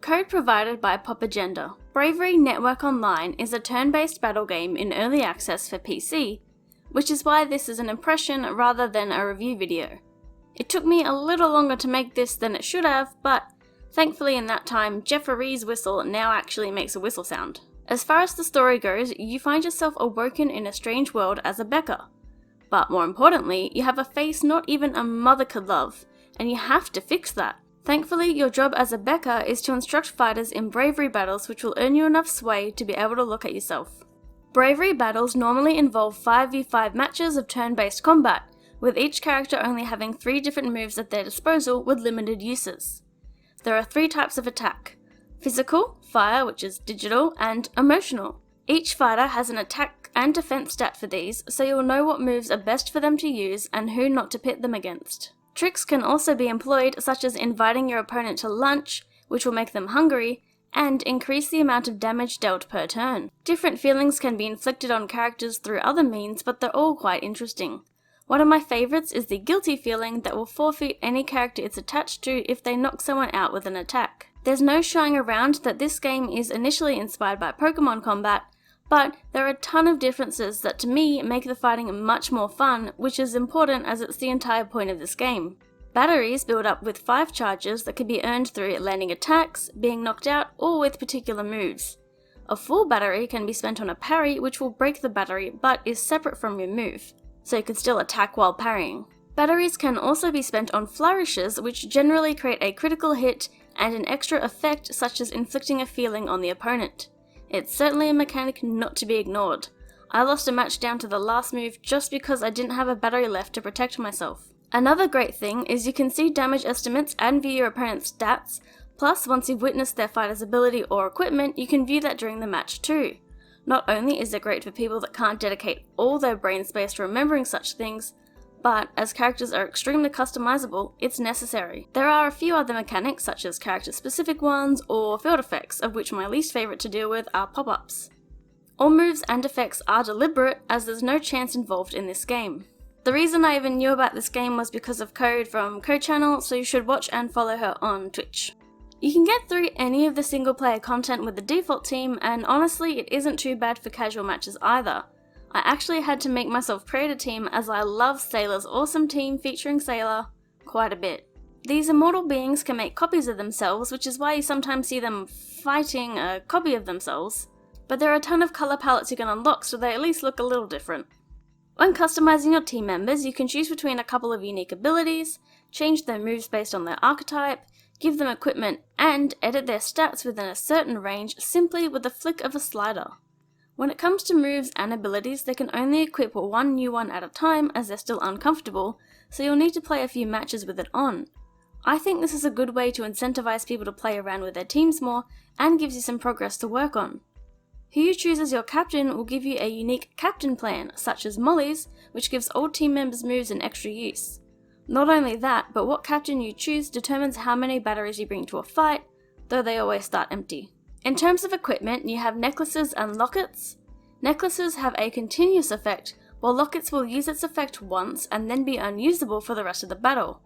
Code provided by Popagenda. Bravery Network Online is a turn-based battle game in early access for PC, which is why this is an impression rather than a review video. It took me a little longer to make this than it should have, but thankfully in that time, Jeffrey's whistle now actually makes a whistle sound. As far as the story goes, you find yourself awoken in a strange world as a Becca. But more importantly, you have a face not even a mother could love, and you have to fix that. Thankfully, your job as a Becca is to instruct fighters in bravery battles which will earn you enough sway to be able to look at yourself. Bravery battles normally involve 5v5 matches of turn-based combat, with each character only having 3 different moves at their disposal with limited uses. There are 3 types of attack: physical, fire, which is digital, and emotional. Each fighter has an attack and defense stat for these, so you'll know what moves are best for them to use and who not to pit them against. Tricks can also be employed, such as inviting your opponent to lunch, which will make them hungry, and increase the amount of damage dealt per turn. Different feelings can be inflicted on characters through other means, but they're all quite interesting. One of my favourites is the guilty feeling that will forfeit any character it's attached to if they knock someone out with an attack. There's no shying around that this game is initially inspired by Pokemon combat, but there are a ton of differences that to me make the fighting much more fun, which is important as it's the entire point of this game. Batteries build up with 5 charges that can be earned through landing attacks, being knocked out, or with particular moves. A full battery can be spent on a parry, which will break the battery but is separate from your move, so you can still attack while parrying. Batteries can also be spent on flourishes, which generally create a critical hit and an extra effect such as inflicting a feeling on the opponent. It's certainly a mechanic not to be ignored. I lost a match down to the last move just because I didn't have a battery left to protect myself. Another great thing is you can see damage estimates and view your opponent's stats, plus once you've witnessed their fighter's ability or equipment, you can view that during the match too. Not only is it great for people that can't dedicate all their brain space to remembering such things, but as characters are extremely customizable, it's necessary. There are a few other mechanics such as character-specific ones or field effects, of which my least favourite to deal with are pop-ups. All moves and effects are deliberate as there's no chance involved in this game. The reason I even knew about this game was because of Code from Code Channel, so you should watch and follow her on Twitch. You can get through any of the single player content with the default team, and honestly it isn't too bad for casual matches either. I actually had to make myself create a team as I love Sailor's awesome team featuring Sailor quite a bit. These immortal beings can make copies of themselves, which is why you sometimes see them fighting a copy of themselves, but there are a ton of colour palettes you can unlock so they at least look a little different. When customizing your team members, you can choose between a couple of unique abilities, change their moves based on their archetype, give them equipment, and edit their stats within a certain range simply with a flick of a slider. When it comes to moves and abilities, they can only equip one new one at a time as they're still uncomfortable, so you'll need to play a few matches with it on. I think this is a good way to incentivize people to play around with their teams more and gives you some progress to work on. Who you choose as your captain will give you a unique captain plan, such as Molly's, which gives old team members moves and extra use. Not only that, but what captain you choose determines how many batteries you bring to a fight, though they always start empty. In terms of equipment, you have necklaces and lockets. Necklaces have a continuous effect, while lockets will use its effect once and then be unusable for the rest of the battle.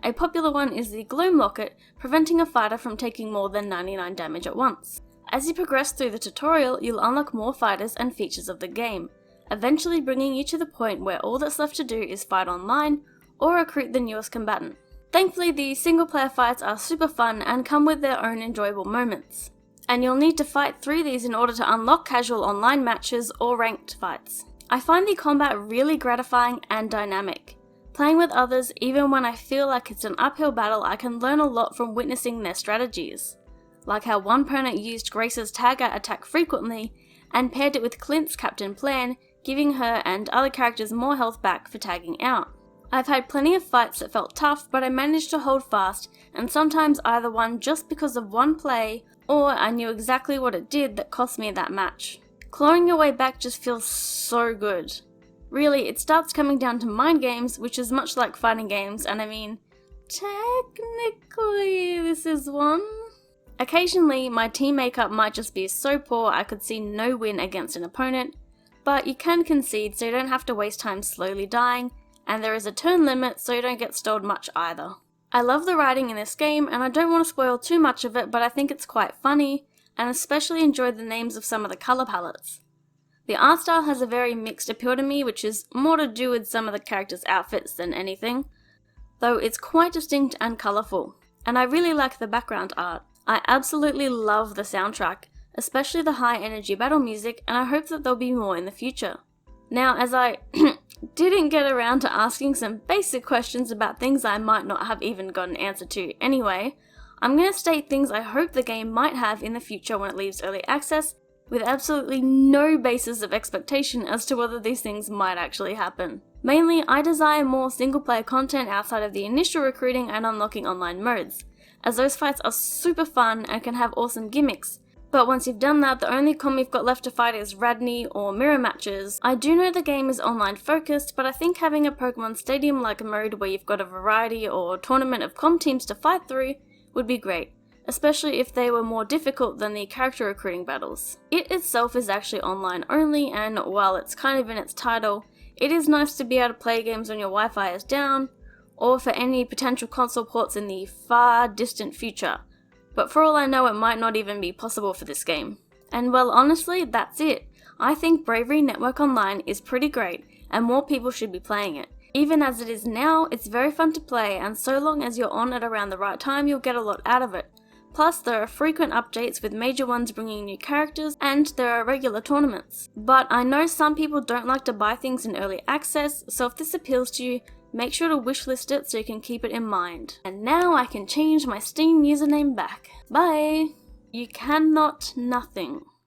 A popular one is the Gloom Locket, preventing a fighter from taking more than 99 damage at once. As you progress through the tutorial, you'll unlock more fighters and features of the game, eventually bringing you to the point where all that's left to do is fight online or recruit the newest combatant. Thankfully, the single player fights are super fun and come with their own enjoyable moments, and you'll need to fight through these in order to unlock casual online matches or ranked fights. I find the combat really gratifying and dynamic. Playing with others, even when I feel like it's an uphill battle, I can learn a lot from witnessing their strategies. Like how one opponent used Grace's tag-out attack frequently and paired it with Clint's captain plan, giving her and other characters more health back for tagging out. I've had plenty of fights that felt tough, but I managed to hold fast, and sometimes either won just because of one play, or I knew exactly what it did that cost me that match. Clawing your way back just feels so good. Really, it starts coming down to mind games, which is much like fighting games, and I mean, technically this is one. Occasionally, my team makeup might just be so poor I could see no win against an opponent, but you can concede so you don't have to waste time slowly dying, and there is a turn limit so you don't get stalled much either. I love the writing in this game, and I don't want to spoil too much of it, but I think it's quite funny, and especially enjoyed the names of some of the colour palettes. The art style has a very mixed appeal to me, which is more to do with some of the characters' outfits than anything, though it's quite distinct and colourful, and I really like the background art. I absolutely love the soundtrack, especially the high energy battle music, and I hope that there'll be more in the future. Now, as I didn't get around to asking some basic questions about things I might not have even got an answer to anyway, I'm going to state things I hope the game might have in the future when it leaves early access, with absolutely no basis of expectation as to whether these things might actually happen. Mainly, I desire more single player content outside of the initial recruiting and unlocking online modes, as those fights are super fun and can have awesome gimmicks. But once you've done that, the only con we've got left to fight is Radney or mirror matches. I do know the game is online focused, but I think having a Pokemon Stadium like mode where you've got a variety or tournament of com teams to fight through would be great, especially if they were more difficult than the character recruiting battles. It itself is actually online only, and while it's kind of in its title, it is nice to be able to play games when your Wi-Fi is down, or for any potential console ports in the far distant future. But for all I know, it might not even be possible for this game. And well, honestly, that's it. I think Bravery Network Online is pretty great, and more people should be playing it. Even as it is now, it's very fun to play, and so long as you're on it around the right time, you'll get a lot out of it. Plus, there are frequent updates with major ones bringing new characters, and there are regular tournaments. But I know some people don't like to buy things in early access, so if this appeals to you, make sure to wishlist it so you can keep it in mind. And now I can change my Steam username back. Bye! You cannot nothing.